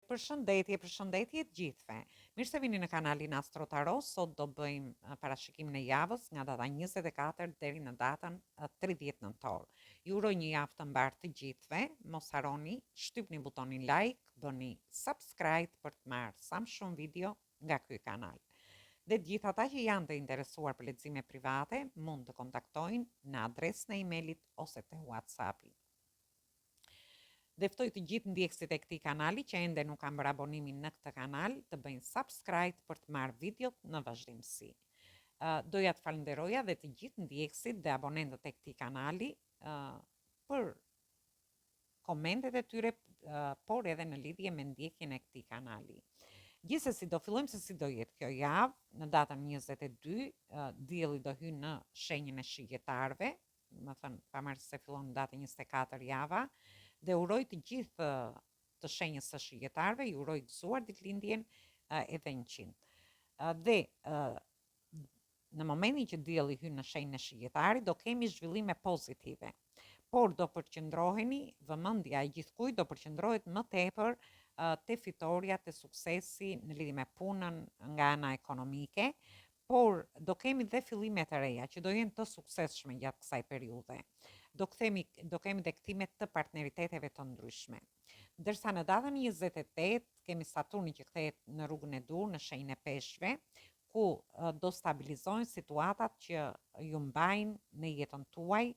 Përshëndetje të gjithëve. Mirë se vini në kanalin Astro Tarot. Sot do bëjmë parashikimin e javës nga data 24 deri në datën 30 nëntor. Ju uroj një javë të mbarë të gjithëve. Mos harroni, shtypni butonin like, bëni subscribe për të marrë sa më shumë video nga ky kanal. Dhe të gjithë ata që janë të interesuar për lexime private, mund të kontaktojnë në adresën e emailit ose te WhatsAppi. Dhe ftoj të gjithë ndjekësit e këtij kanali që ende nuk kanë bërë abonimin në këtë kanal të bëjnë subscribe për të marrë videot në vazhdimsi. Doja të falenderoja dhe të gjithë ndjekësit dhe abonentët e këtij kanali për komentet e tyre, por edhe në lidhje me ndjekjen e këtij kanali. Gjithsesi do fillojmë se si do jetë kjo javë. Në datën 22 dielli do hyjë në shenjën e shigjetarëve, më thënë pavarësisht se fillon në datën 24 java. Dhe uroj të gjithë të shenjës së shigjetarëve, ju uroj gëzuar ditëlindjen edhe 100. Dhe në momentin që dielli hyn në shenjën e shigjetarit, do kemi zhvillime pozitive. Por do përqendroheni, vëmendja e gjithkujt do përqendrohet më tepër te fitoria, te suksesi në lidhje me punën nga ana ekonomike, por do kemi dhe fillime të reja që do jenë të suksesshme gjatë kësaj periudhe. Do kemi dhe kthime të partneriteteve të ndryshme. Ndërsa në datën 28 kemi Saturnin që kthehet në rrugën e dur në shenjën e peshqve, ku do stabilizohen situatat që ju mbajnë në jetën tuaj,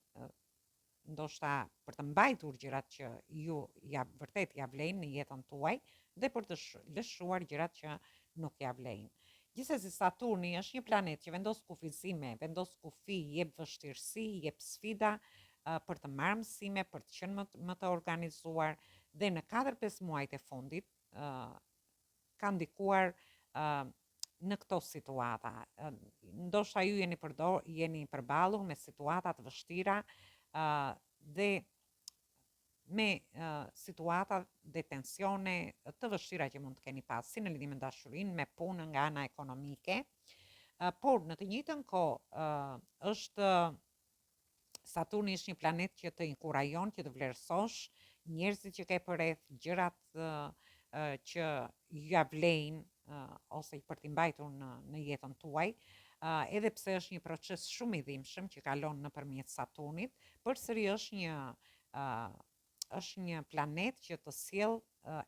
ndoshta për të mbajtur gjërat që ju vërtet ja vlejnë në jetën tuaj dhe për të lëshuar gjërat që nuk ja vlejnë. Gjithsesi Saturni është një planet që vendos kufizime, vendos kufi, jep vështirësi, jep sfida për të marrë mësime, për të qenë më të organizuar dhe në 4-5 muajt e fundit ka ndikuar në këto situata. Ndoshta ju jeni përballur me situata të vështira dhe me situata dhe tensione të vështira që mund të keni pas si në lidhje me dashurinë, me punën nga ana ekonomike, por në të njëjtën kohë është Saturni është një planet që të inkurajon që të vlerësosh njerëzit që ke përreth, gjërat që ju ja vlejnë ose për t'i mbajtur në jetën tuaj, edhe pse është një proces shumë i dhimbshëm që kalon nëpërmjet Saturnit, përsëri është një planet që të sjell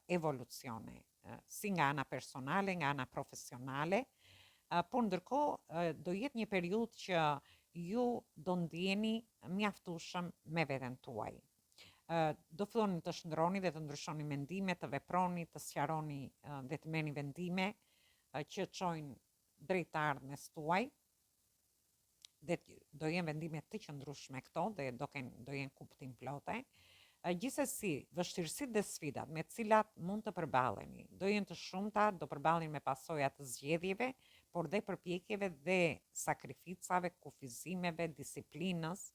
evolucione, si nga ana personale, nga ana profesionale, por ndërkohë do jetë një periudhë që ju do ndjeni mjaftueshëm me veten tuaj. Do filloni të shndroni dhe të ndryshoni mendime, të veproni, të sqaroni dhe të merrni vendime që çojnë drejt të ardhmes tuaj. Dhe do jenë vendime të qëndrueshme këto dhe do jenë kuptim plote. Gjithsesi, vështirësitë dhe sfidat me të cilat mund të përballeni do jenë të shumta, do përballeni me pasojat të zgjedhjeve, por dhe përpjekjeve dhe sakrificave, kufizimeve, disiplinës,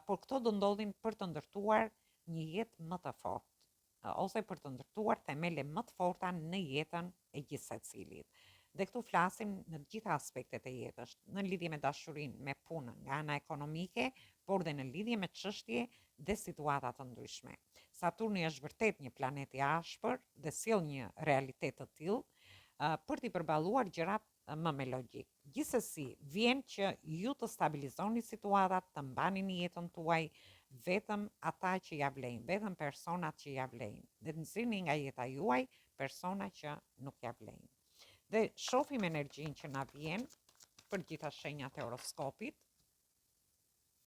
por këto do ndodhin për të ndërtuar një jetë më të fortë ose për të ndërtuar themele më të forta në jetën e gjithë secilit. Dhe këtu flasim në të gjitha aspektet e jetës, në lidhje me dashurinë, me punën, nga ana ekonomike, por dhe në lidhje me çështje dhe situata të ndryshme. Saturni është vërtet një planet i ashpër dhe sjell një realitet të tillë për t'i përballuar gjërat më me logjik. Gjithsesi, vjen që ju të stabilizoni situatat, të mbani në jetën tuaj vetëm ata që ja vlejnë, vetëm personat që ja vlejnë, dhe të nxirrni nga jeta juaj persona që nuk ja vlejnë. Dhe shohim energjinë që na vjen për gjitha shenjat e horoskopit.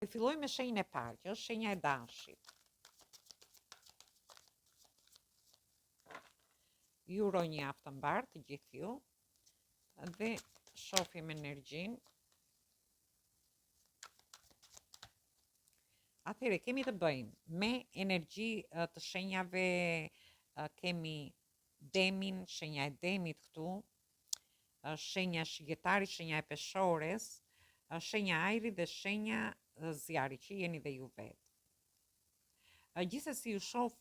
Filloj me shenjën e parë, që është shenja e dashit. Ju uroj një javë të mbarë të gjithë ju dhe shohim energjinë. Atëherë kemi të bëjmë me energji të shenjave, kemi demin, shenja e demit këtu, shenja e shigjetarit, shenja e peshores, shenja e ajrit dhe shenja zjarrit, që jeni dhe ju vetë. Gjithsesi ju shoh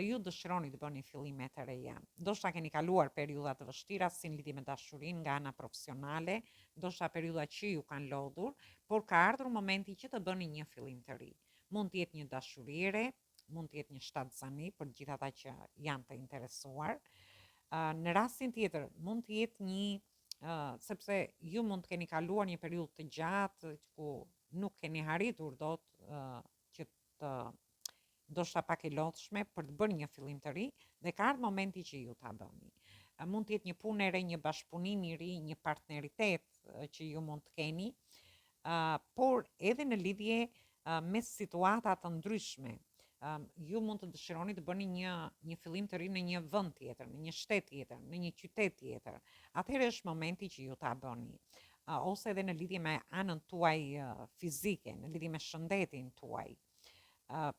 ju dëshironi të bëni fillime të reja. Ndoshta keni kaluar periudha të vështira si në lidhje me dashurinë nga ana profesionale, ndoshta periudha që ju kanë lodhur, por ka ardhur momenti që të bëni një fillim të ri. Mund të jetë një dashuri e re, mund të jetë një shtatzani për gjithë ata që janë të interesuar. Në rastin tjetër, mund të jetë sepse ju mund të keni kaluar një periudhë të gjatë ku nuk keni arritur dot që të ndoshta pak e lodhshme për të bërë një fillim të ri dhe ka ardhur momenti që ju ta bëni. Mund të jetë një punë e re, një bashkëpunim i ri, një partneritet që ju mund të keni, por edhe në lidhje me situata të ndryshme. Ju mund të dëshironi të bëni një fillim të ri në një vend tjetër, në një shtet tjetër, në një qytet tjetër. Atëherë është momenti që ju ta bëni. Ose edhe në lidhje me anën tuaj fizike, në lidhje me shëndetin tuaj,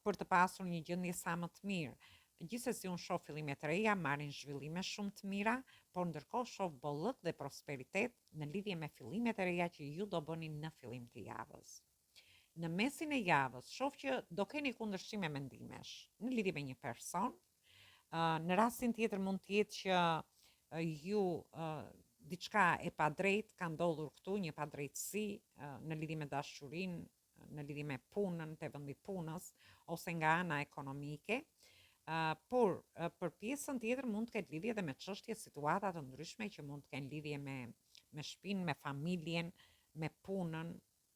për të pasur një gjendje sa më të mirë. Gjithsesi unë shoh fillime të reja marrin zhvillime shumë të mira, por ndërkohë shoh bollëk dhe prosperitet në lidhje me fillimet e reja që ju do bëni në fillim të javës. Në mesin e javës shoh që do keni kundërshime mendimesh në lidhje me një person. Në rastin tjetër mund të jetë që ju diçka e padrejtë ka ndodhur këtu, një padrejtësi në lidhje me dashurinë, në lidhje me punën, te vendi punës ose nga ana ekonomike. Por për pjesën tjetër mund të ketë lidhje edhe me çështje, situata të ndryshme që mund të kenë lidhje me shtëpinë, me familjen, me punën,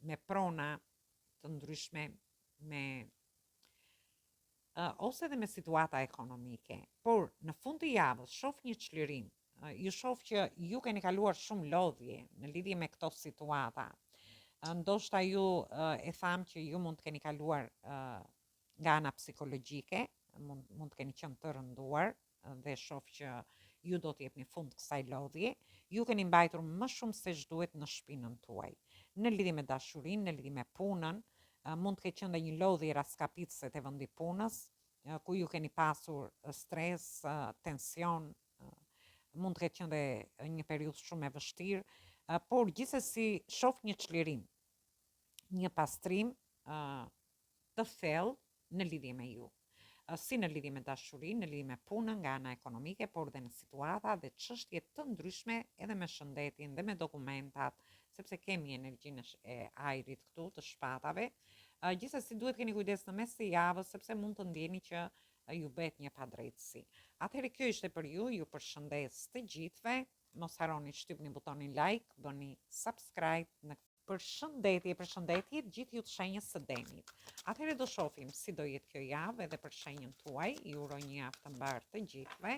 me prona të ndryshme, ose edhe me situata ekonomike. Por në fund të javës shoh një çlirim. Ju shoh që ju keni kaluar shumë lodhje në lidhje me këto situata. Ndoshta ju e tham që ju mund të keni kaluar nga ana psikologjike, mund të keni qenë të rënduar dhe shoh që ju do të jepni fund kësaj lodhje. Ju keni mbajtur më shumë se ç'duhet në shpinën tuaj. Në lidhje me dashurinë, në lidhje me punën, mund të ketë qenë një lodhje raskapitëse te vendi punës, ku ju keni pasur stres, tension, mund të ketë qenë një periudhë shumë e vështirë, por gjithsesi shoh një çlirim, një pastrim të thellë në lidhje me ju. Si në lidhje me dashurinë, në lidhje me punën nga ana ekonomike, por dhe në situata dhe çështje të ndryshme edhe me shëndetin dhe me dokumentat, sepse kemi energjinë e ajrit këtu, të shpatave. Gjithsesi duhet keni kujdes në mes të javës sepse mund të ndjeni që ju bëhet një padrejtësi. Atëherë kjo ishte për ju, ju përshëndes të gjithëve. Mos harroni shtypni butonin like, bëni subscribe në përshëndetje gjithë ju të shenjës së denit. Atëherë do shohim si do jetë kjo javë edhe për shenjën tuaj. Ju uroj një javë të mbarë të gjithëve.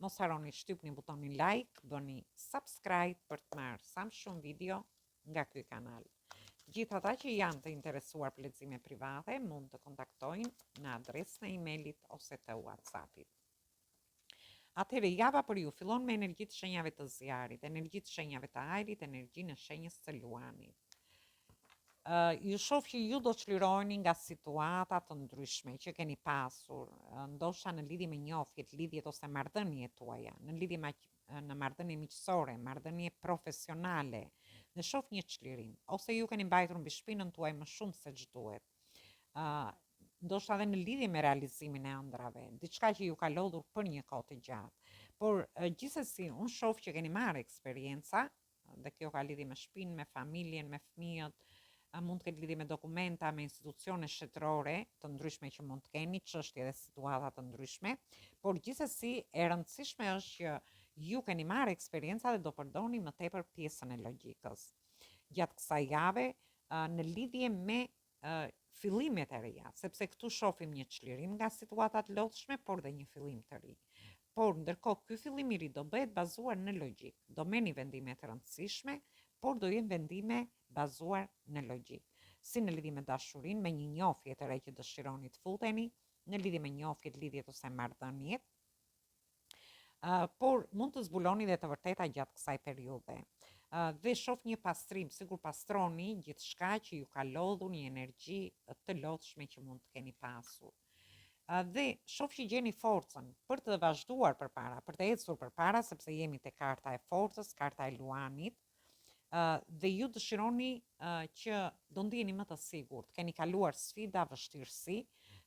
Mos harroni shtypni butonin like, bëni subscribe për të marrë sa më shumë video nga ky kanal. Gjithë ata që janë të interesuar për lexime private mund të kontaktojnë në adresën e emailit ose të WhatsAppit. Atëherë java për ju fillon me energji të shenjave të zjarit, energji të shenjave të ajrit, energji në shenjës së luanit. Ju shoh që ju do çliroheni nga situata të ndryshme që keni pasur, ndoshta në lidhje me njofjet, lidhjet ose marrëdhëniet tuaja, në lidhje në marrëdhënie miqësore, marrëdhënie profesionale, dhe shoh një çlirim, ose ju keni mbajtur mbi shpinën tuaj më shumë se ç'duhet. Ndoshta edhe në lidhje me realizimin e ëndrave, diçka që ju ka lodhur për një kohë të gjatë. Por gjithsesi unë shoh që keni marrë eksperjenca dhe kjo ka lidhje me shtëpinë, me familjen, me fëmijët, mund të ketë lidhje me dokumenta, me institucione shtetërore të ndryshme që mund të keni, çështje dhe situata të ndryshme, por gjithsesi e rëndësishme është që ju keni marrë eksperjenca dhe do përdorni më tepër pjesën e logjikës. Gjatë kësaj jave në lidhje me fillimet e reja, sepse këtu shohim një çlirim nga situatat lodhshme, por dhe një fillim të ri. Por ndërkohë ky fillim i ri do bëhet bazuar në logjik. Do merrni vendime të rëndësishme, por do jenë vendime bazuar në logjik. Si në lidhje me dashurinë, me një njofje të re që dëshironi të futeni, në lidhje me njofjet, lidhjet ose marrëdhëniet, por mund të zbuloni dhe të vërteta gjatë kësaj periudhe. Dhe shoh një pastrim, sigur pastroni gjithçka që ju ka lodhur, një energji të lodhshme që mund të keni pasur. Dhe shoh që gjeni forcën për të vazhduar përpara, për të ecur përpara, sepse jemi te karta e forcës, karta e luanit, dhe ju dëshironi që do ndjeni më të sigurt, keni kaluar sfida, vështirësi,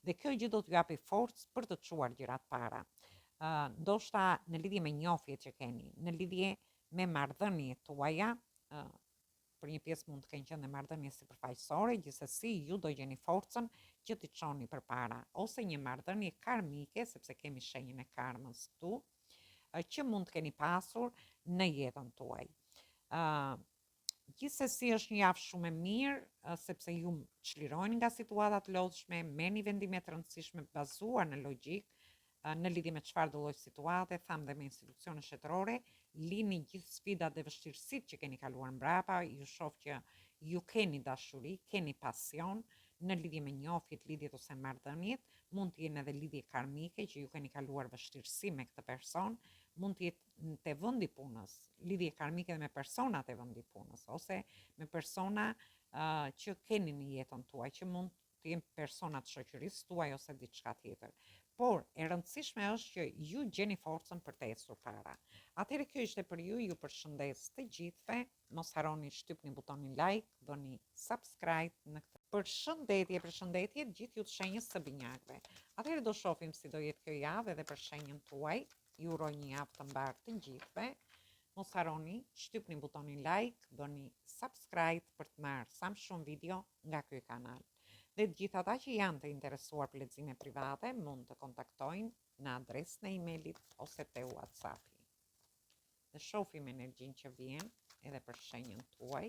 dhe kjo gjë do t'ju japi forcë për të çuar gjërat para. Ndoshta në lidhje me njofjet që keni, në lidhje me marrëdhëniet tuaja, për një pjesë mund të kenë qenë marrëdhënie sipërfaqësore, gjithsesi ju do gjeni forcën që t'i çoni përpara, ose një marrëdhënie karmike, sepse kemi shenjën e karmës këtu, që mund të keni pasur në jetën tuaj. Gjithsesi është një javë shumë e mirë, sepse ju çlironi nga situatat lodhshme, merrni vendime të rëndësishme bazuar në logjik, në lidhje me çfarë do lloj situate, tham dhe me institucione shtetërore, lini gjithë sfidat dhe vështirësitë që keni kaluar mbrapa, ju shoh që ju keni dashuri, keni pasion në lidhje me njohjet, lidhjet ose marrëdhëniet, mund të jenë edhe lidhje karmike që ju keni kaluar vështirësi me këtë person, mund të jetë te vendi punës, lidhje karmike dhe me personat e vendi punës, ose me persona që keni në jetën tuaj, që mund të jenë personat shoqërisë tuaj ose diçka tjetër. Por e rëndësishme është që ju gjeni forcën për të ecur para. Atëherë kjo ishte për ju, ju përshëndes të gjithëve, mos harroni shtypni butonin like, bëni subscribe në këtë. Përshëndetje gjithë ju të shenjës së binjakëve. Atëherë do shohim si do jetë kjo javë edhe për shenjën tuaj. Ju uroj një javë të mbarë të gjithëve. Mos harroni, shtypni butonin like, bëni subscribe për të marrë sa më shumë video nga ky kanal. Dhe të gjithë ata që janë të interesuar për lexime private mund të kontaktojnë në adresën e emailit ose te WhatsAppi. Dhe shohim energjinë që vjen edhe për shenjën tuaj.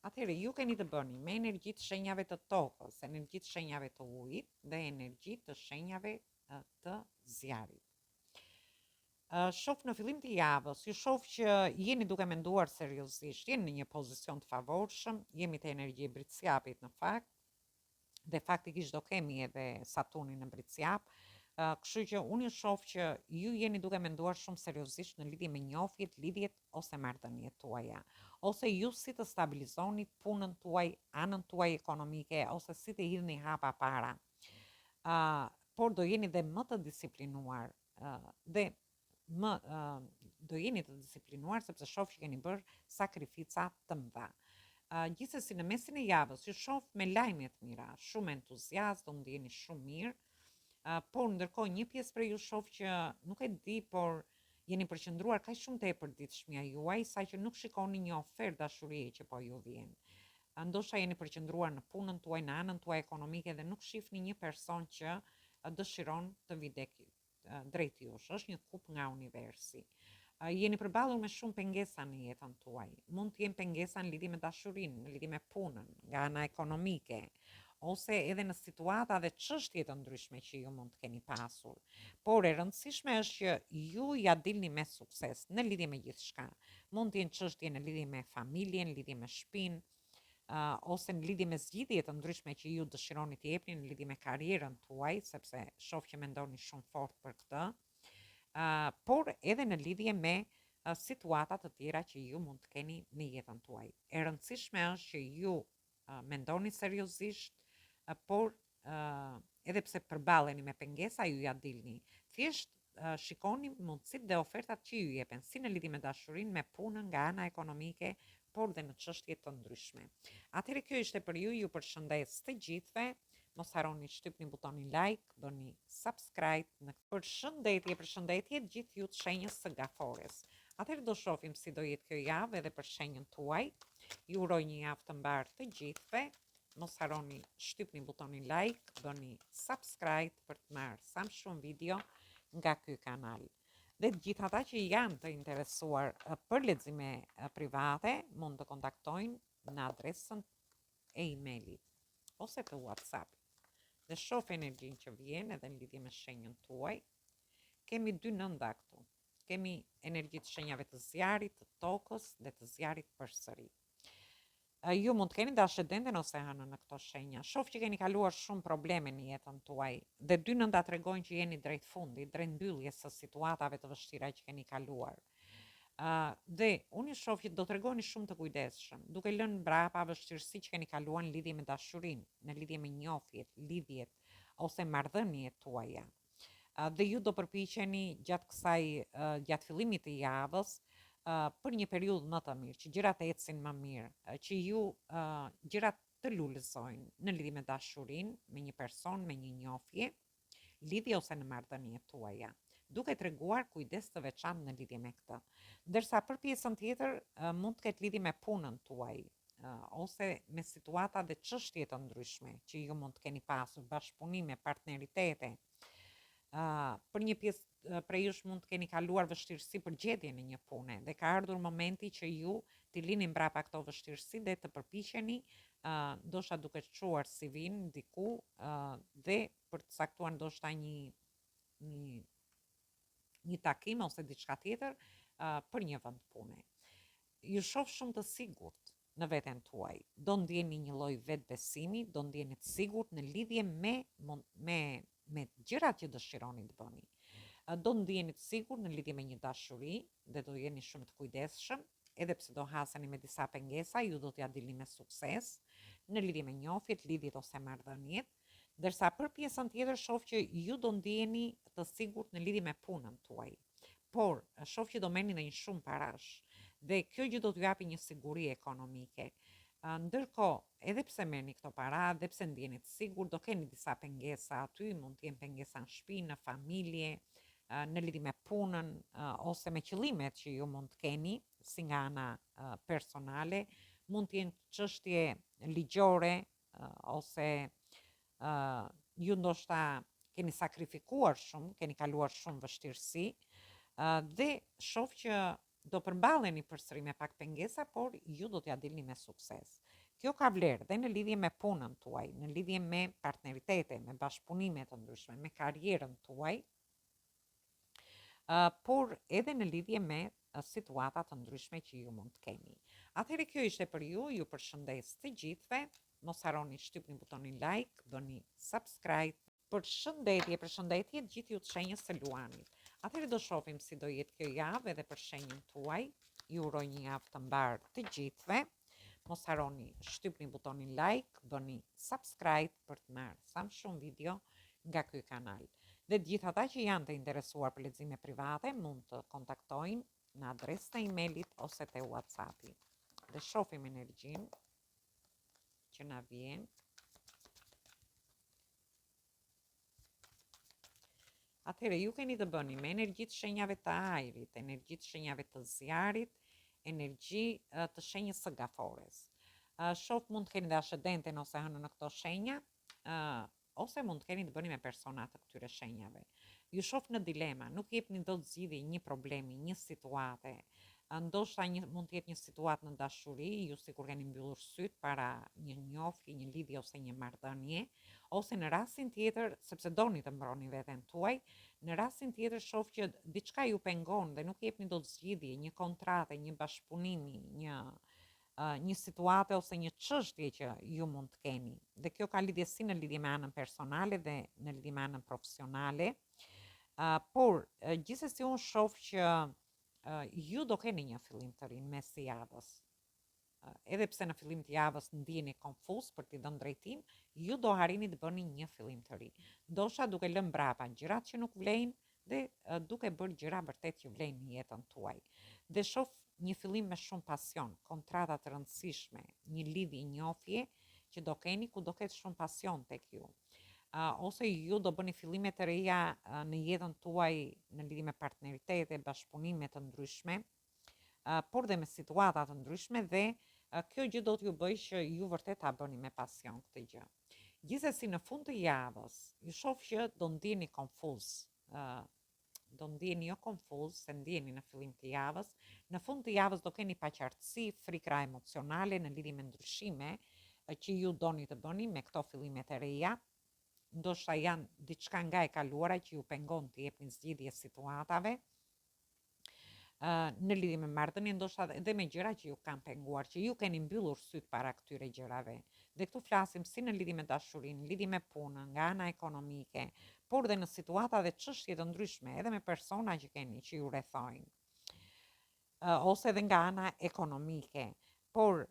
Atëherë ju keni të bëni me energji të shenjave të tokës, energji të shenjave të ujit dhe energji të shenjave të zjarit. Shoh në fillim të javës, ju shoh që jeni duke menduar seriozisht, jeni në një pozicion të favorshëm, jemi te energji e Britsjapit në fakt, dhe faktikisht do kemi edhe Saturnin në Britsjap, kështu që unë ju shoh që ju jeni duke menduar shumë seriozisht në lidhje me njohjet, lidhjet ose marrëdhëniet tuaja, ose ju si të stabilizoni punën tuaj, anën tuaj ekonomike, ose si të hidhni hapa para. Por do jeni dhe më të disiplinuar dhe do jeni të disiplinuar sepse shoh që keni bërë sakrifica të mëdha. Gjithsesi në mesin e javës ju shoh me lajme të mira, shumë entuziast, do ndjeni shumë mirë, por ndërkohë një pjesë për ju shoh që nuk e di, por jeni përqendruar kaq shumë te e përditshmja juaj, saqë nuk shikoni një ofertë dashurie që po ju vjen. Ndoshta jeni përqendruar në punën tuaj, në anën tuaj ekonomike dhe nuk shihni një person që dëshiron të vijë drejt jush. Është një kup nga universi. Jeni përballur me shumë pengesa në jetën tuaj. Mund të jenë pengesa në lidhje me dashurinë, në lidhje me punën, nga ana ekonomike, ose edhe në situata dhe çështje të ndryshme që ju mund të keni pasur. Por e rëndësishme është që ju ja dilni me sukses në lidhje me gjithçka. Mund të jenë çështje në lidhje me familjen, në lidhje me shtëpinë, ose në lidhje me zgjidhje të ndryshme që ju dëshironi të jepni, në lidhje me karrierën tuaj, sepse shoh që mendoni shumë fort për këtë, por edhe në lidhje me situata të tjera që ju mund të keni në jetën tuaj. E rëndësishme është që ju mendoni seriozisht, por edhe pse përballeni me pengesa, ju ja dilni. Thjesht shikoni mundësitë dhe ofertat që ju jepen, si në lidhje me dashurinë, me punën, nga ana ekonomike, por dhe në çështje të ndryshme. Atëherë kjo ishte për ju, ju përshëndes të gjithëve. Mos harroni shtypni butonin like, bëni subscribe në përshëndetje gjithë ju të shenjës së Gafores. Atëherë do shohim si do jetë kjo javë edhe për shenjën tuaj. Ju uroj një javë të mbarë të gjithëve. Mos harroni shtypni butonin like, bëni subscribe për të marrë sa më shumë video nga ky kanal. Dhe të gjithë ata që janë të interesuar për lexime private mund të kontaktojnë në adresën e emailit ose të WhatsApp. Dhe shoh energjinë që vjen edhe në lidhje me shenjën tuaj. Kemi 2 nënda këtu. Kemi energji të shenjave të zjarit, të tokës dhe të zjarit përsëri. Ju mund të keni ascendenten ose hënën në këto shenja. Shoh që keni kaluar shumë probleme në jetën tuaj dhe 2 nënda tregojnë që jeni drejt fundit, drejt mbylljes së situatave të vështira që keni kaluar. Dhe unë shoh që do tregoni shumë të kujdesshëm, duke lënë mbrapa vështirësi që keni kaluar në lidhje me dashurinë, në lidhje me njohjet, lidhjet ose marrëdhëniet tuaja. Dhe ju do përpiqeni gjatë fillimit të javës për një periudhë më të mirë, që gjërat ecin më mirë, që ju gjërat të lulëzojnë në lidhje me dashurinë, me një person, me një njohje, lidhje ose në marrëdhëniet tuaja, duke treguar kujdes të veçantë në lidhje me këtë. Ndërsa për pjesën tjetër mund të ketë lidhje me punën tuaj, ose me situata dhe çështje të ndryshme që ju mund të keni pasur, bashkëpunime, partneritete. Për një pjesë prej jush mund të keni kaluar vështirësi për gjetjen e një pune dhe ka ardhur momenti që ju t'i lini mbrapa këto vështirësi dhe të përpiqeni ndoshta duke çuar CV-n diku dhe për të caktuar ndoshta një takim ose diçka tjetër për një vend pune. Ju shoh shumë të sigurt në veten tuaj. Do ndjeni një lloj vetbesimi, do ndjeni të sigurt në lidhje me gjërat që dëshironi të bëni. Do ndjeni të sigurt në lidhje me një dashuri dhe do jeni shumë të kujdesshëm, edhe pse do haseni me disa pengesa, ju do t'ja dilni me sukses në lidhje me njofjet, lidhjet ose marrëdhëniet, ndërsa për pjesën tjetër shoh që ju do ndjeni të sigurt në lidhje me punën tuaj. Por shoh që do merrni ndonjë shumë parash dhe kjo gjë do t'ju japi një siguri ekonomike. Ndërkohë, edhe pse merrni këto para, edhe pse ndjeni të sigurt, do keni disa pengesa aty, mund të jenë pengesa në shtëpi, në familje, në lidhje me punën ose me qëllimet që ju mund të keni si nga ana personale, mund të jenë çështje ligjore ose ju ndoshta keni sakrifikuar shumë, keni kaluar shumë vështirësi dhe shoh që do përmballeni përsëri me pak pengesa, por ju do t'ja dilni me sukses. Kjo ka vlerë dhe në lidhje me punën tuaj, në lidhje me partneritete, me bashkëpunime të ndryshme, me karrierën tuaj, por edhe në lidhje me situata të ndryshme që ju mund të keni. Atëherë kjo ishte për ju, ju përshëndes të gjithëve, mos harroni shtypni butonin like, bëni subscribe. Përshëndetje gjithë ju të shenjës së Luanit. Atëherë do shohim si do jetë kjo javë edhe për shenjën tuaj. Ju uroj një javë të mbarë të gjithëve. Mos harroni shtypni butonin like, bëni subscribe për të marrë sa më shumë video nga ky kanal. Dhe gjithë ata që janë të interesuar për lexime private mund të kontaktojnë në adresën e emailit ose te WhatsAppi. Dhe shohim energjinë që na vjen. Atëherë ju keni të bëni me energjitë shenjave të ajrit, energjitë shenjave të zjarit, energji të shenjës së gafores. Shoh mund të keni dhe ascendenten ose hënën në këto shenja, ose mund të keni të bëni me persona të këtyre shenjave. Ju shoh në dilema, nuk jepni dot zgjidhje një problemi, një situate. Ndoshta mund të jetë një situatë në dashuri, ju sikur keni mbyllur syt para një njofje, një lidhje ose një marrëdhënie, ose në rastin tjetër, sepse doni të mbroni veten tuaj, në rastin tjetër shoh që diçka ju pengon dhe nuk jepni dot zgjidhje, një kontratë, një bashkëpunimi, një situate ose një çështje që ju mund të keni. Dhe kjo ka lidhje si në lidhje me anën personale dhe në lidhje me anën profesionale. Por gjithsesi unë shoh që ju do keni një fillim të ri në mes të javës. Edhe pse në fillim të javës ndiheni konfuz për t'i dhënë drejtim, ju do harrini të bëni një fillim të ri. Ndoshta duke lënë mbrapa gjërat që nuk vlejnë dhe duke bërë gjëra vërtet që vlejnë në jetën tuaj. Dhe shoh një fillim me shumë pasion, kontrata të rëndësishme, një lidhje, njofje që do keni ku do ketë shumë pasion tek ju. Ose ju do bëni fillime të reja në jetën tuaj në lidhje me partneritete, bashkëpunime të ndryshme, por dhe me situata të ndryshme dhe kjo gjë do t'ju bëjë që ju vërtet ta bëni me pasion këtë gjë. Gjithsesi në fund të javës, ju shoh që do ndjeni konfuz. Do ndjeni jo konfuz, se ndjeni në fillim të javës. Në fund të javës do keni paqartësi, frikra emocionale në lidhje me ndryshime që ju doni të bëni me këto fillimet e reja. Ndoshta janë diçka nga e kaluara që ju pengon të jepni zgjidhje situatave. Në lidhje me marrëdhënie, ndoshta edhe me gjëra që ju kanë penguar, që ju keni mbyllur syt para këtyre gjërave. Dhe këtu flasim si në lidhje me dashurinë, lidhje me punën, nga ana ekonomike, por dhe në situata dhe çështje të ndryshme, edhe me persona që keni që ju rrethojnë. Ose edhe nga ana ekonomike, por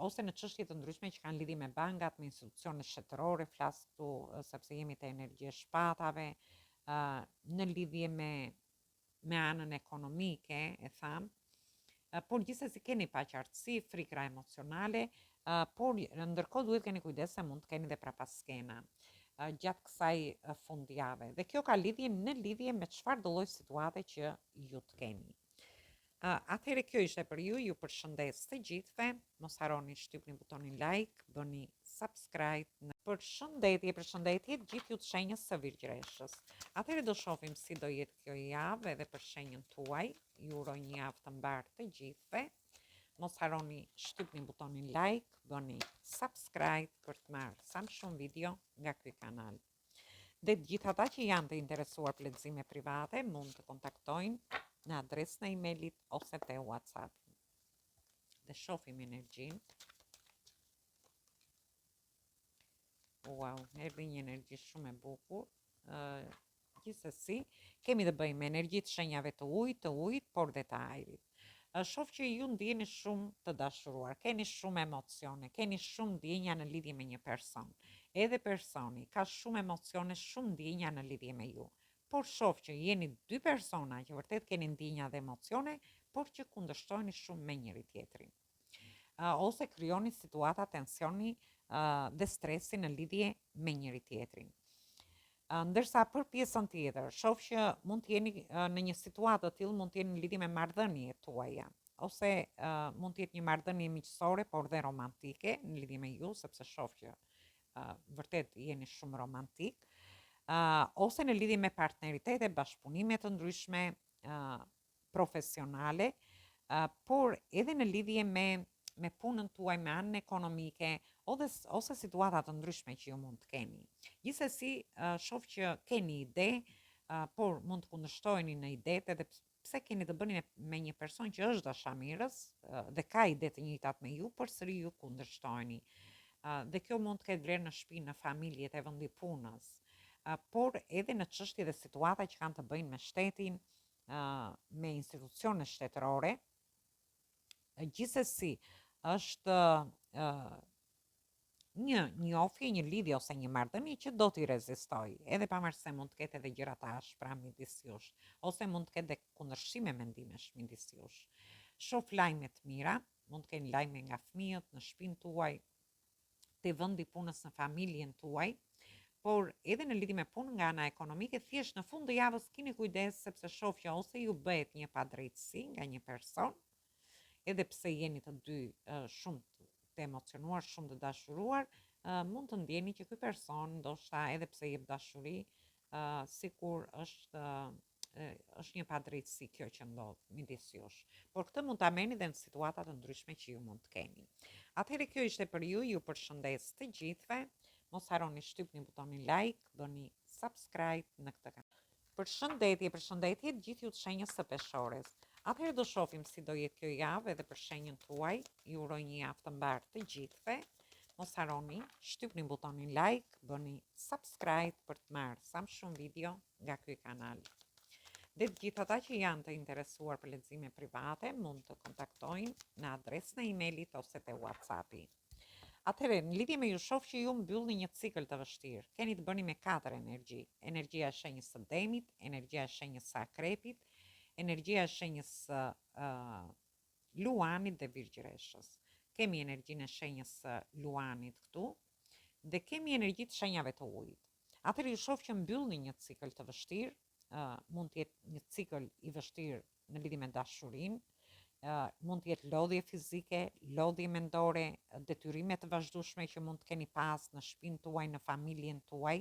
ose në çështje të ndryshme që kanë lidhje me bankat, me institucione shtetërore, flas këtu sepse jemi te energjia e shpatave, në lidhje me anën ekonomike, e tham, por gjithsesi keni paqartësi, frikra emocionale, por ndërkohë duhet keni kujdes se mund të keni dhe prapaskena gjatë kësaj fundjave. Dhe kjo ka lidhje në lidhje me çfarë do lloj situate që ju të keni. Atëherë kjo ishte për ju përshëndes të gjithëve, mos harroni shtypni butonin like, bëni subscribe në përshëndetje gjithë ju të shenjës së Virgjëreshës. Atëherë do shohim si do jetë kjo javë edhe për shenjën tuaj. Ju uroj një javë të mbarë të gjithëve. Mos harroni shtypni butonin like, bëni subscribe për të marrë sa më shumë video nga ky kanal. Dhe të gjithë ata që janë të interesuar për lexime private mund të kontaktojnë në adresën e emailit ose te WhatsApp. Dhe shohim energjinë. Wow, erdhi një energji shumë e bukur. Gjithsesi, kemi të bëjmë me energji të shenjave të ujit, por dhe të ajrit. Shoh që ju ndjeni shumë të dashuruar, keni shumë emocione, keni shumë ndjenja në lidhje me një person. Edhe personi ka shumë emocione, shumë ndjenja në lidhje me ju. Por shoh që jeni dy persona që vërtet keni ndjenja dhe emocione, por që kundërshtoheni shumë me njëri tjetrin. Ose krijoni situata tensioni dhe stresi në lidhje me njëri tjetrin. Ndërsa për pjesën tjetër, shoh që mund të jeni në një situatë të tillë, mund të jeni në lidhje me marrëdhëniet tuaja, ose mund të jetë një marrëdhënie miqësore, por dhe romantike në lidhje me ju, sepse shoh që vërtet jeni shumë romantik, ose në lidhje me partneritete, bashkëpunime të ndryshme, profesionale, por edhe në lidhje me punën tuaj, me anën ekonomike, ose situata të ndryshme që ju mund të keni. Gjithsesi, shoh që keni ide, por mund të kundërshtoheni në idetë edhe pse keni të bëni me një person që është dashamirës dhe ka ide të njëjtat me ju, përsëri ju kundërshtoheni. Dhe kjo mund të ketë vlerë në shtëpi, në familjet e vendi punës, por edhe në çështje dhe situata që kanë të bëjnë me shtetin, me institucione shtetërore. Gjithsesi, është një njofje, një lidhje ose një marrëdhënie që do t'i rezistoj, edhe pavarësisht se mund të ketë edhe gjëra të ashpra midis jush, ose mund të ketë edhe kundërshime mendimesh midis jush. Shoh lajme të mira, mund të keni lajme nga fëmijët në shtëpinë tuaj, te vendi punës, në familjen tuaj, por edhe në lidhje me punën nga ana ekonomike, thjesht në fund të javës keni kujdes sepse shoh që ose ju bëhet një padrejtësi nga një person, edhe pse jeni të dy shumë të emocionuar, shumë të dashuruar, mund të ndjeni që ky person ndoshta edhe pse jep dashuri, sikur është një padrejtësi kjo që ndodh midis jush. Por këtë mund ta merrni edhe në situata të ndryshme që ju mund të keni. Atëherë kjo ishte për ju përshëndes të gjithëve. Mos harroni shtypni butonin like, bëni subscribe në këtë kanal. Përshëndetje gjithë ju të shenjës së peshores. Atëherë do shohim si do jetë kjo javë edhe për shenjën tuaj. Ju uroj një javë të mbarë të gjithëve. Mos harroni, shtypni butonin like, bëni subscribe për të marrë sa më shumë video nga ky kanal. Dhe të gjithë ata që janë të interesuar për lexime private mund të kontaktojnë në adresën e emailit ose te WhatsAppi. Atëherë, në lidhje me ju shoh që ju mbyllni një cikël të vështirë. Keni të bëni me 4 energji. Energjia e shenjës së Demit, energjia e shenjës së Akrepit, energjia e shenjës së Luanit dhe Virgjëreshës. Kemi energjinë e shenjës së Luanit këtu dhe kemi energji të shenjave të ujit. Atëherë ju shoh që mbyllni një cikël të vështirë, mund të jetë një cikël i vështirë në lidhje me dashurinë, mund të jetë lodhje fizike, lodhje mendore, detyrime të vazhdueshme që mund të keni pas në shtëpinë tuaj, në familjen tuaj,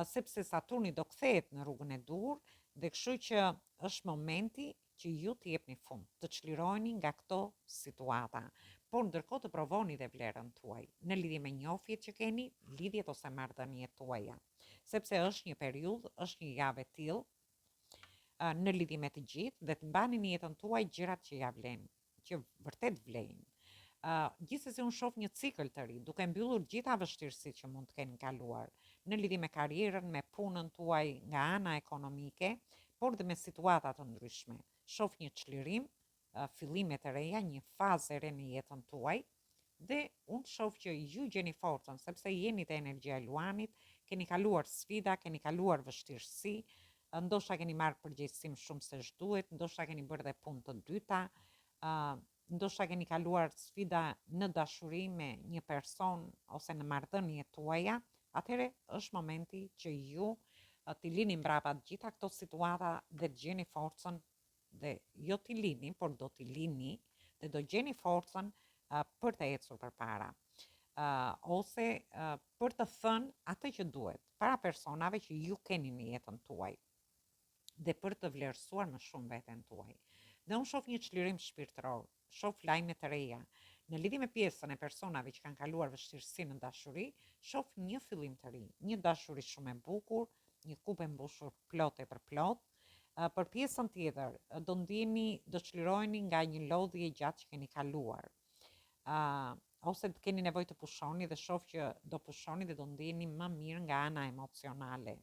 sepse Saturni do kthehet në rrugën e dur dhe kështu që është momenti që ju të jepni fund, të çliroheni nga këto situata, por ndërkohë të provoni dhe vlerën tuaj në lidhje me njofjet që keni, lidhjet ose marrëdhëniet tuaja, sepse është një periudhë, është një javë e tillë në lidhje me të gjithë dhe të mbani në jetën tuaj gjërat që ja vlen, që vërtet vlejnë. Gjithsesi unë shoh një cikël të ri, duke mbyllur gjitha vështirësitë që mund të keni kaluar në lidhje me karrierën, me punën tuaj nga ana ekonomike, por dhe me situata të ndryshme. Shoh një çlirim, fillime të reja, një fazë e re në jetën tuaj dhe unë shoh që ju gjeni forcën sepse jeni te energjia e Luanit, keni kaluar sfida, keni kaluar vështirësi, ndoshta keni marrë përgjegjësim shumë se ç'duhet, ndoshta keni bërë dhe punë të dyta, ndoshta keni kaluar sfida në dashuri me një person ose në marrëdhëniet tuaja. Atëherë është momenti që ju t'i lini mbrapa të gjitha këto situata dhe të gjeni forcën dhe jo t'i lini, por do t'i lini dhe do gjeni forcën për të ecur përpara. Ose për të thënë atë që duhet para personave që ju keni në jetën tuaj dhe për të vlerësuar më shumë veten tuaj. Dhe unë shoh një çlirim shpirtëror, shoh lajme të reja. Në lidhje me pjesën e personave që kanë kaluar vështirësi në dashuri, shoh një fillim të ri, një dashuri shumë e bukur, një kupë e mbushur plot e për plot. Për pjesën tjetër, do çliroheni nga një lodhje gjatë që keni kaluar. Ose të keni nevojë të pushoni dhe shoh që do pushoni dhe do ndjeni më mirë nga ana emocionale.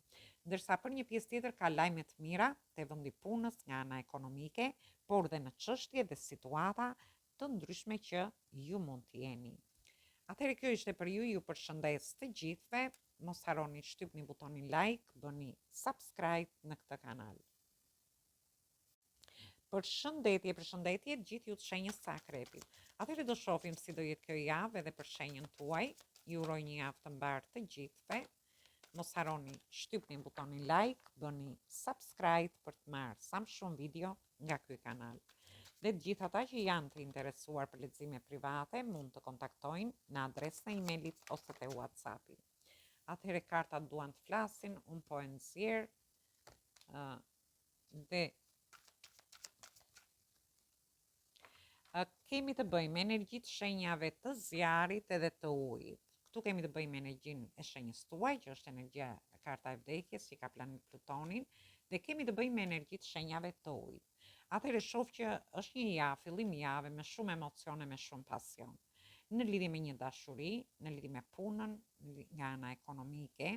Ndërsa për një pjesë tjetër ka lajme të mira te vendi punës nga ana ekonomike, por dhe në çështje dhe situata të ndryshme që ju mund të jeni. Atëherë kjo ishte për ju, ju përshëndes të gjithëve, mos harroni shtypni butonin like, bëni subscribe në këtë kanal. Përshëndetje gjithë ju të shenjës së Akrepit. Atëherë do shohim si do jetë kjo javë edhe për shenjën tuaj. Ju uroj një javë të mbarë të gjithëve. Mos harroni shtypni butonin like, bëni subscribe për të marrë sa më shumë video nga ky kanal. Dhe të gjithë ata që janë të interesuar për lexime private mund të kontaktojnë në adresën e emailit ose te WhatsAppi. Atëherë kartat duan të flasin, unë po e nxjerr dhe kemi të bëjmë energjitë shenjave të zjarit edhe të ujit. Këtu kemi të bëjmë energjinë e shenjës tuaj, që është energjia e karta e vdekjes, që ka planet Plutonin, dhe kemi të bëjmë shenjave shenjave të ujit. Atëherë shoh që është një javë, fillim jave me shumë emocione, me shumë pasion. Në lidhje me një dashuri, në lidhje me punën, nga ana ekonomike,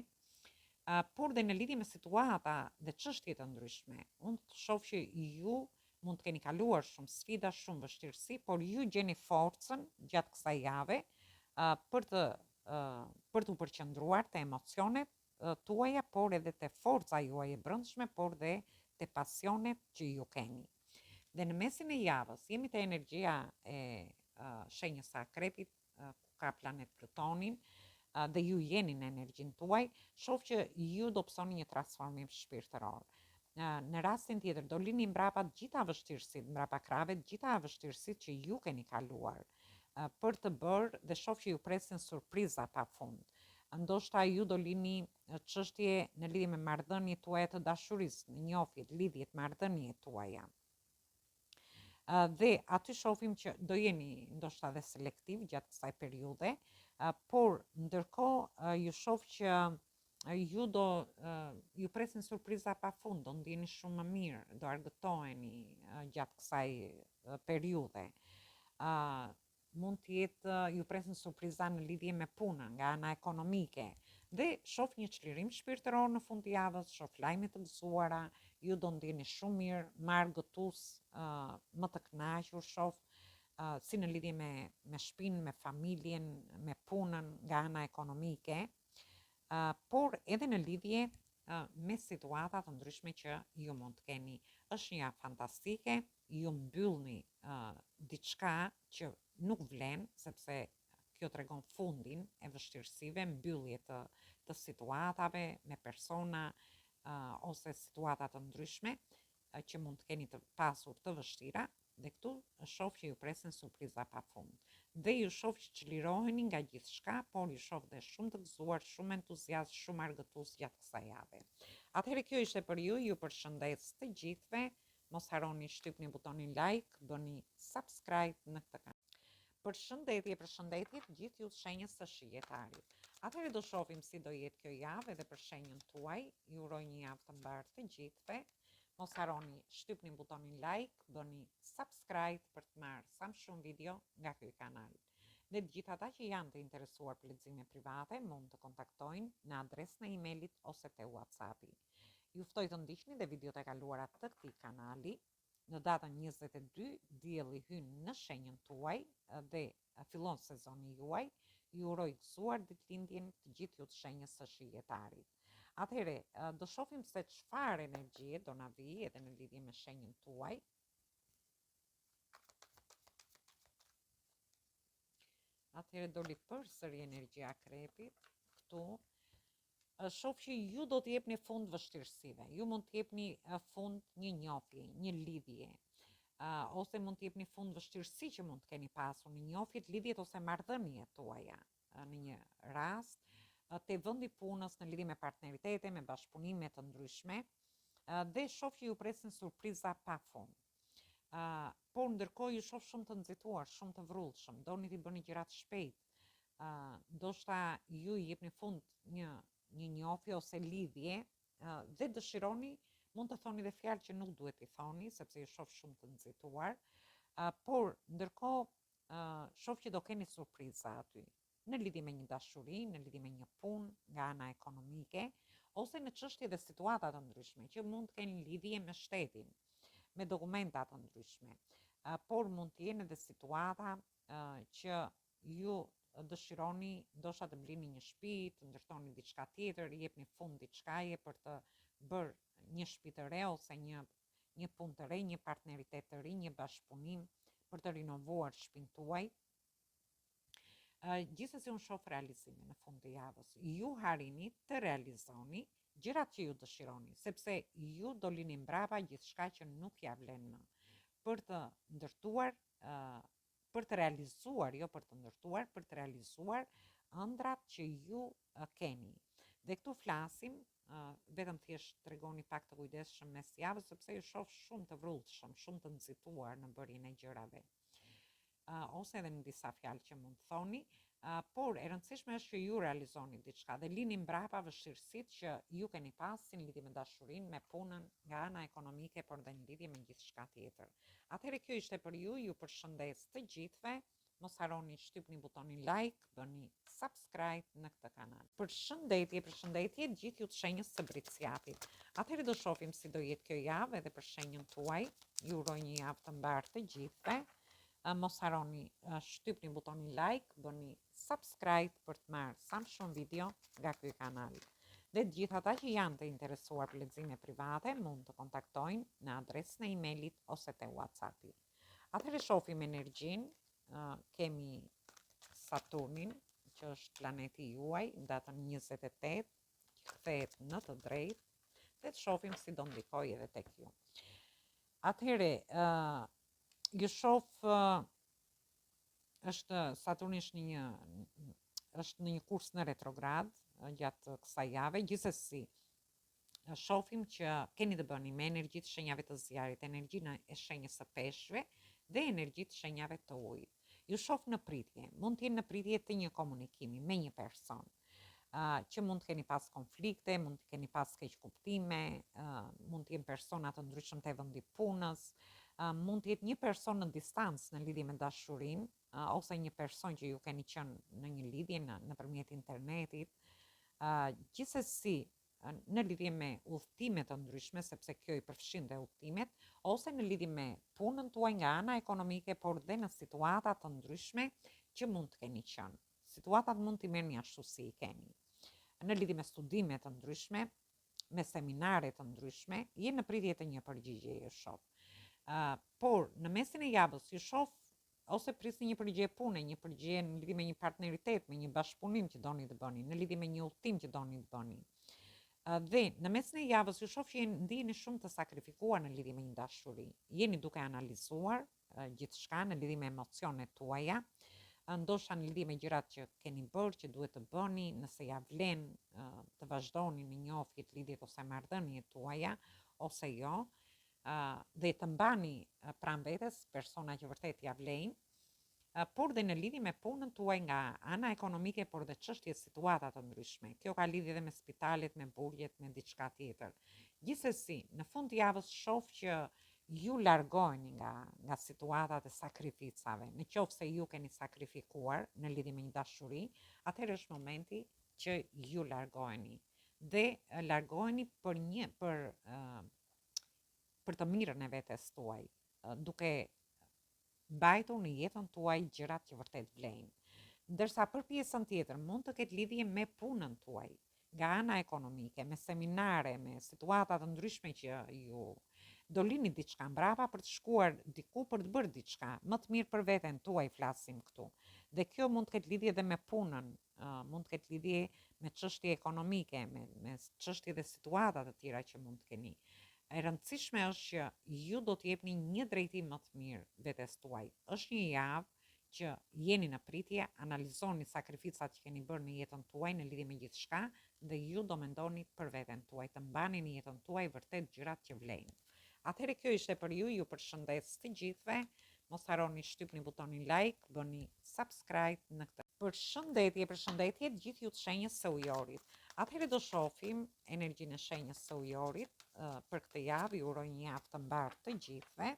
por dhe në lidhje me situata dhe çështje të ndryshme. Unë shoh që ju mund të keni kaluar shumë sfida, shumë vështirësi, por ju gjeni forcën gjatë kësaj jave për të përqendruar te emocionet tuaja, por edhe te forca juaj e brendshme, por dhe te pasionet që ju keni. Dhe në mesin e javës jemi te energjia e shenjës së Akrepit, ku ka planet Plutonin, dhe ju jeni në energjinë tuaj, shoh që ju do pësoni një transformim shpirtëror. Në rastin tjetër do lini mbrapa gjitha vështirësit, mbrapa krave gjitha vështirësit që ju keni kaluar për të bërë, dhe shoh që ju presin surpriza pafund. Ndoshta ju do lini çështje në lidhje me marrëdhëniet tuaja të dashurisë, në njohjet, lidhjet, marrëdhëniet tuaja. Dhe aty shohim që do jeni ndoshta dhe selektiv gjatë kësaj periudhe, por ndërkohë ju shoh që ju presin surpriza pafund, do ndjeni shumë më mirë, do argëtoheni gjatë kësaj periudhe. Mund të jetë ju presin surpriza në lidhje me punën nga ana ekonomike, dhe shoh një çlirim shpirtëror në fund të javës, shoh lajme të gëzuara, ju do ndjeni shumë mirë, më argëtues, më të kënaqur, shoh si në lidhje me shtëpinë, me familjen, me punën nga ana ekonomike, por edhe në lidhje me situata të ndryshme që ju mund të keni. Është një javë fantastike, ju mbyllni diçka që nuk vlen, sepse kjo tregon fundin e vështirësive, mbyllje të situatave me persona ose situata të ndryshme që mund të keni të pasur të vështira, dhe këtu shoh që ju presin surpriza pafund. Dhe ju shoh që çliroheni nga gjithçka, por ju shoh dhe shumë të gëzuar, shumë entuziast, shumë argëtues gjatë kësaj jave. Atëherë kjo ishte për ju, ju përshëndes të gjithëve, mos harroni shtypni butonin like, bëni subscribe në këtë kanal. Përshëndetje të gjithë ju të shenjës së Shijetarit. Atëherë do shohim si do jetë kjo javë edhe për shenjën tuaj. Ju uroj një javë të mbarë të gjithëve. Mos harroni shtypni butonin like, bëni subscribe për të marrë sa më shumë video nga ky kanal. Dhe të gjithë ata që janë të interesuar për lexime private mund të kontaktojnë në adresën e emailit ose te WhatsAppi. Ju ftoj të ndiqni dhe videot e kaluara të këtij kanali. Në datën 22 dielli hyn në shenjën tuaj dhe fillon sezoni juaj. Ju uroj gëzuar ditëlindjen të gjithë ju të shenjës së Shijetarit. Atëherë, do shohim se çfarë energjie do na vijë edhe në lidhje me shenjën tuaj. Atëherë doli përsëri energjia Akrepit këtu. shoh që ju do të jepni fund vështirësive. Ju mund të jepni fund një njofje, një lidhje. Ose mund të jepni fund vështirësi që mund të keni pasur në njofjet, lidhjet ose marrëdhëniet tuaja në një rast te vendi punës në lidhje me partneritete, me bashkëpunime të ndryshme, dhe shoh që ju presin surpriza pafund. Por ndërkohë ju shoh shumë të nxituar, shumë të vrrullshëm, doni t'i bëni gjërat shpejt. Ndoshta ju i jepni fund një njofje ose lidhje dhe dëshironi, mund të thoni dhe fjalë që nuk duhet t'i thoni, sepse ju shoh shumë të nxituar, por ndërkohë shoh që do keni surpriza aty në lidhje me një dashuri, në lidhje me një punë nga ana ekonomike, ose në çështje dhe situata të ndryshme që mund të kenë lidhje me shtetin, me dokumenta të ndryshme, por mund të jenë edhe situata që ju dëshironi ndoshta të blini një shtëpi, të ndërtoni diçka tjetër, jepni fund diçkaje për të bërë një shtëpi të re ose një punë të re, një partneritet të ri, një bashkëpunim për të rinovuar shtëpinë tuaj. Gjithsesi unë shoh realizime në fund të javës. Ju harini të realizoni gjërat që ju dëshironi, sepse ju do lini mbrapa gjithçka që nuk ja vlen më. Për të ndërtuar, për të realizuar, jo për të ndërtuar, për të realizuar ëndrat që ju keni. Dhe këtu flasim, vetëm thjesht tregoni pak të kujdesshëm mes javës, sepse ju shoh shumë të vrrullshëm, shumë të nxituar në bërjen e gjërave. Ose edhe në disa fjalë që mund të thoni, por e rëndësishme është që ju realizoni diçka dhe lini mbrapa vështirësitë që ju keni pasur në lidhje me dashurinë, me punën, nga ana ekonomike, por edhe në lidhje me gjithçka tjetër. Atëherë kjo ishte për ju, ju përshëndes të gjithëve. Mos harroni shtypni butonin like, bëni subscribe në këtë kanal. Përshëndetje gjithë ju të shenjës së Briciatit. Atëherë do shohim si do jetë kjo javë edhe për shenjën tuaj. Ju uroj një javë të mbarë të gjithëve. Mos harroni shtypni butonin like, bëni subscribe për të marrë sa më shumë video nga ky kanal. Dhe të gjithë ata që janë të interesuar për lexime private mund të kontaktojnë në adresën e emailit ose te WhatsAppi. Atëherë shohim energjinë. Kemi Saturnin, që është planeti juaj, në datën 28, kthehet në të drejtë, dhe të shohim si do ndikojë edhe tek ju. Atëherë, ju shoh Saturni është në një kurs në retrograd gjatë kësaj jave. Gjithsesi, shohim që keni të bëni me energjitë shenjave të zjarit, energjinë e shenjës së peshqve dhe energjitë shenjave të ujit. Ju shoh në pritje, mund të jenë në pritje të një komunikimi me një person, që mund të keni pas konflikte, mund të keni pas keqkuptime, mund të jenë persona të ndryshëm te vendi punës, mund të jetë një person në distancë në lidhje me dashurinë, ose një person që ju keni qenë në një lidhje nëpërmjet internetit. Gjithsesi, në lidhje me udhëtime të ndryshme, sepse kjo i përfshin dhe udhëtimet, ose në lidhje me punën tuaj nga ana ekonomike, por dhe në situata të ndryshme që mund të keni qenë. Situatat mund t'i merrni ashtu si i keni. Në lidhje me studime të ndryshme, me seminare të ndryshme, je në pritje të një përgjigje ju shoh. Por në mesin e javës ju shoh ose prisni një përgjigje pune, një përgjigje në lidhje me një partneritet, me një bashkëpunim që doni të bëni, në lidhje me një udhëtim që doni të bëni. Dhe në mesin e javës ju shoh që ndiheni shumë të sakrifikuar në lidhje me një dashuri. Jeni duke analizuar gjithçka në lidhje me emocionet tuaja, ndoshta në lidhje me gjërat që keni bërë, që duhet të bëni, nëse ja vlen të vazhdoni në njofjet, lidhjet ose marrëdhëniet tuaja ose jo, dhe të mbani pranë vetes persona që vërtet ja vlen, por dhe në lidhje me punën tuaj nga ana ekonomike, por dhe çështje situata të ndryshme. Kjo ka lidhje edhe me spitalet, me burgjet, me diçka tjetër. Gjithsesi, në fund të javës shoh që ju largoheni nga situatat e sakrificave. Në qoftë se ju keni sakrifikuar në lidhje me një dashuri, atëherë është momenti që ju largoheni. Dhe largoheni për të mirën e vetes tuaj, duke mbajtur në jetën tuaj gjërat që vërtet vlejnë. Ndërsa për pjesën tjetër mund të ketë lidhje me punën tuaj, nga ana ekonomike, me seminare, me situata të ndryshme që ju do lini diçka mbrapa për të shkuar diku për të bërë diçka më të mirë për veten tuaj, flasim këtu. Dhe kjo mund të ketë lidhje edhe me punën, mund të ketë lidhje me çështje ekonomike, me çështje dhe situata të tjera që mund të keni. E rëndësishme është që ju do të jepni një drejtim më të mirë vetes tuaj. Është një javë që jeni në pritje, analizoni sakrificat që keni bërë në jetën tuaj në lidhje me gjithçka dhe ju do mendoni për veten tuaj, të mbani në jetën tuaj vërtet gjërat që vlejnë. Atëherë kjo ishte për ju përshëndes të gjithëve. Mos harroni shtypni butonin like, bëni subscribe në këtë. Përshëndetje gjithë ju të shenjës së ujorit. Atëherë do shohim energjinë e shenjës së ujorit për këtë javë. Ju uroj një javë të mbarë të gjithëve.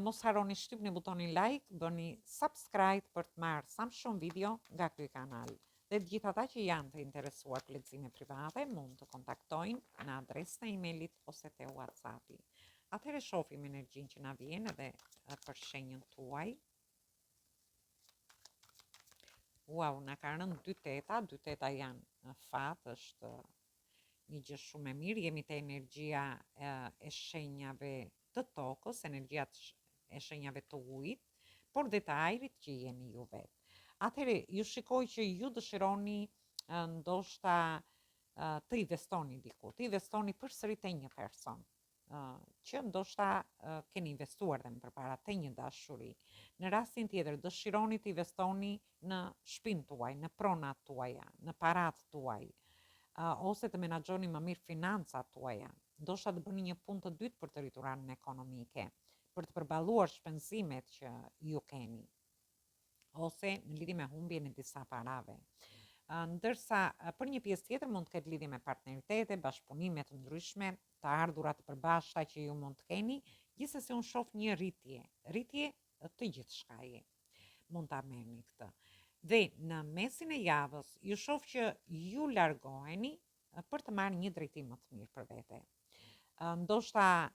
Mos harroni shtypni butonin like, bëni subscribe për të marrë sa më shumë video nga ky kanal. Dhe të gjithë ata që janë të interesuar për lexime private mund të kontaktojnë në adresën e emailit ose te WhatsAppi. Atëherë shohim energjinë që na vjen edhe për shenjën tuaj. Wow, na ka rënë 2 teta, 2 teta janë fat, është një gjë shumë e mirë. Jemi te energjia e shenjave të tokës, energjia e shenjave të ujit, por dhe të ajrit që jeni ju vetë. Atëherë, ju shikoj që ju dëshironi ndoshta të investoni diku, të investoni përsëri te një person që ndoshta keni investuar dhe më përpara te një dashuri. Në rastin tjetër, dëshironi të investoni në shtëpinë tuaj, në pronat tuaja, në parat tuaj, ose të menaxhoni më mirë financat tuaja. Ndoshta të bëni një punë të dytë për të rritur anën ekonomike, për të përballuar shpenzimet që ju keni, ose në lidhje me humbjen e disa parave. Ndërsa për një pjesë tjetër mund të ketë lidhje me partneritete, bashkëpunime të ndryshme, të ardhura të përbashkëta që ju mund të keni, gjithsesi unë shoh një rritje të gjithçkaje. Mund ta merrni këtë. Dhe në mesin e javës ju shoh që ju largoheni për të marrë një drejtim më të mirë për vete. Ndoshta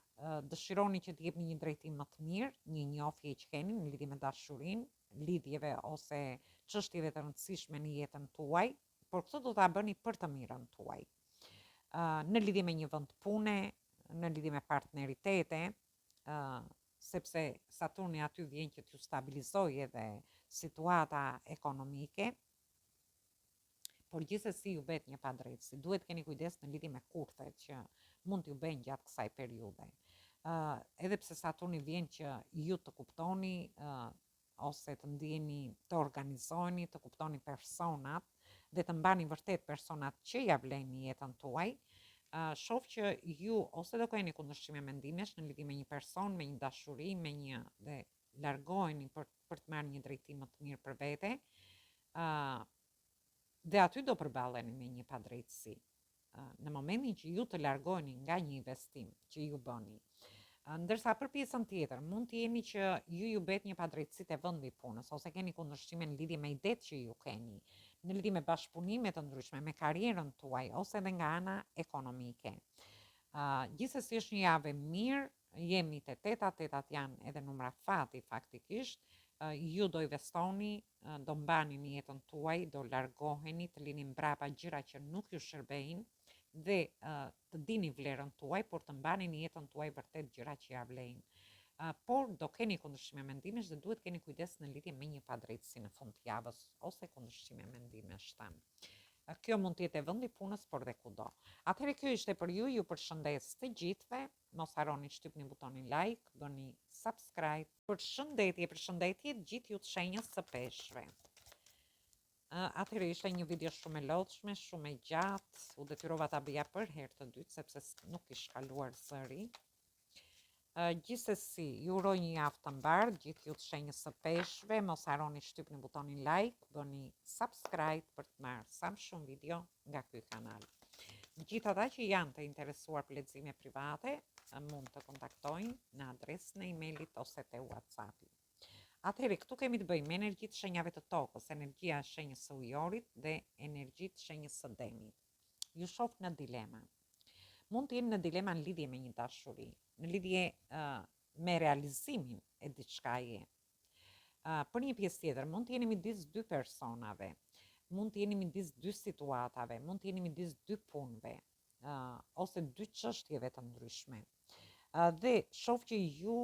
dëshironi që të jepni një drejtim më të mirë, një njohje që keni në lidhje me dashurinë, lidhjeve ose çështjeve të rëndësishme në jetën tuaj, por këtë do ta bëni për të mirën tuaj. Në lidhje me një vend pune, në lidhje me partneritete, sepse Saturni aty vjen që t'ju stabilizojë edhe situata ekonomike, por gjithsesi ju bëhet një padrejtësi. Duhet keni kujdes në lidhje me kurthet që mund t'ju bëjnë gjatë kësaj periudhe. Edhe pse Saturni vjen që ju të kuptoni ose të ndjeni, të organizoheni, të kuptoni personat dhe të mbani vërtet personat që ja vlejnë jetën tuaj, shoh që ju ose do keni kundërshtim mendimesh në lidhje me një person, me një dashuri, me një dhe largoheni për të marrë një drejtim më të mirë për vete, dhe aty do përballeni me një padrejtësi. Në momentin që ju të largoheni nga një investim që ju bëni. Ndërsa për pjesën tjetër, mund të jeni që ju bëhet një padrejtësi te vendi i punës, ose keni kundërshtime në lidhje me idetë që ju keni, në lidhje me bashkëpunime të ndryshme, me karrierën tuaj, ose edhe nga ana ekonomike. Gjithsesi është një javë mirë, jemi te tetat janë edhe numra fati faktikisht, ju do investoni, do mbani në jetën tuaj, do largoheni, të lini mbrapa gjëra që nuk ju shërbejnë, dhe të dini vlerën tuaj, por të mbani në jetën tuaj vërtet gjëra që ja vlejnë. Por do keni kundërshime mendimesh dhe duhet keni kujdes në lidhje me një padrejtësi në fund të javës ose kundërshime mendimesh tan. Kjo mund të jetë vendi punës, por dhe kudo. Atëherë kjo ishte për ju, ju përshëndes të gjithëve. Mos harroni shtypni butonin like, bëni subscribe. Përshëndetje gjithë ju të shenjës së peshqve. Atëherë ishte një video shumë e lodhshme, shumë e gjatë, u detyrova ta bëja për herë të dytë sepse nuk kish kaluar zëri. Gjithsesi, ju uroj një javë të mbarë, gjithë ju të shenjës së peshqve, mos harroni shtypni butonin like, bëni subscribe për të marrë sa më shumë video nga ky kanal. Gjithë ata që janë të interesuar për lexime private, mund të kontaktojnë në adresën e emailit ose te WhatsAppi. Atëherë, këtu kemi të bëjmë energjitë shenjave të tokës, energjia e shenjës së ujorit dhe energjitë shenjës së demit. Ju shoh në dilema. Mund të jeni në dilema në lidhje me një dashuri, në lidhje me realizimin e diçkaje. Për një pjesë tjetër, mund të jeni midis dy personave, mund të jeni midis dy situatave, mund të jeni midis dy punëve, ose dy çështjeve të ndryshme. Dhe shoh që ju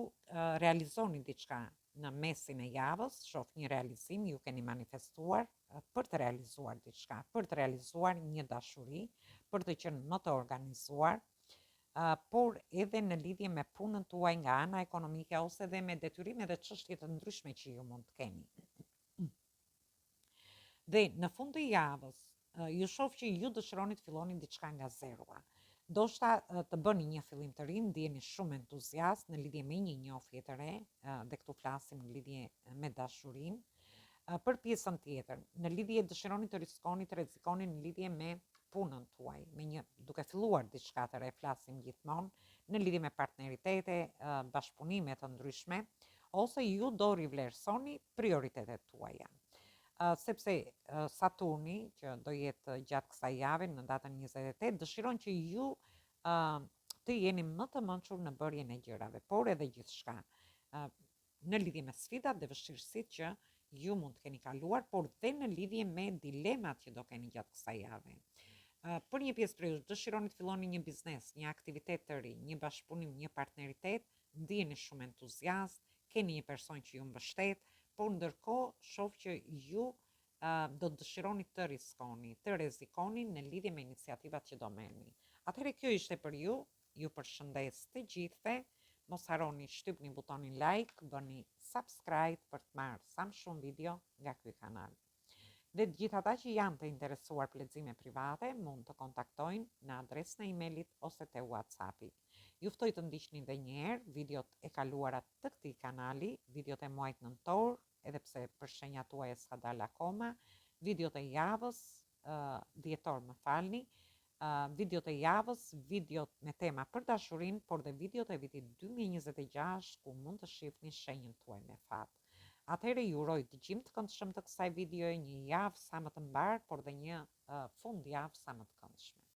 realizoni diçka në mesin e javës, shoh një realizim, ju keni manifestuar për të realizuar diçka, për të realizuar një dashuri, për të qenë më të organizuar, por edhe në lidhje me punën tuaj nga ana ekonomike ose edhe me detyrime dhe çështje të ndryshme që ju mund të keni. Dhe në fund të javës, ju shoh që ju dëshironi të filloni diçka nga zerua. Ndoshta të bëni një fillim të ri, ndjeni shumë entuziast në lidhje me një njohje të re, dhe këtu flasim në lidhje me dashurinë. Për pjesën tjetër, në lidhje dëshironi të riskoni, të rrezikoni në lidhje me punën tuaj, duke filluar diçka të re, flasim gjithmonë, në lidhje me partneritete, bashkëpunime të ndryshme, ose ju do rivlerësoni prioritetet tuaja. Sepse Saturni, që do jetë gjatë kësaj jave në datën 28, dëshiron që ju të jeni më të mençur në bërjen e gjërave, por edhe gjithçka në lidhje me sfidat dhe vështirësitë që ju mund të keni kaluar, por dhe në lidhje me dilemat që do keni gjatë kësaj jave. Për një pjesë prej jush dëshironi të filloni një biznes, një aktivitet të ri, një bashkëpunim, një partneritet, ndjeni shumë entuziast, keni një person që ju mbështet, por ndërkohë shoh që ju do të dëshironi të riskoni, të rrezikoni në lidhje me iniciativat që do merrni. Atëherë kjo ishte për ju, ju përshëndes të gjithëve, mos harroni shtypni butonin like, bëni subscribe për të marrë sa më shumë video nga ky kanal. Dhe të gjithë ata që janë të interesuar për lexime private mund të kontaktojnë në adresën e emailit ose te WhatsAppi. Ju ftoj të ndiqni edhe një herë videot e kaluara të këtij kanali, videot e muajit nëntor, edhe pse për shenjat tuaja s'ka dalë akoma, videot e javës, dhjetor më falni, videot e javës, videot me tema për dashurinë, por dhe videot e vitit 2026 ku mund të shihni shenjën tuaj me fat. Atëherë ju uroj dëgjim të këndshëm të kësaj videoje, një javë sa më të mbar, por dhe një fundjavë sa më të këndshme.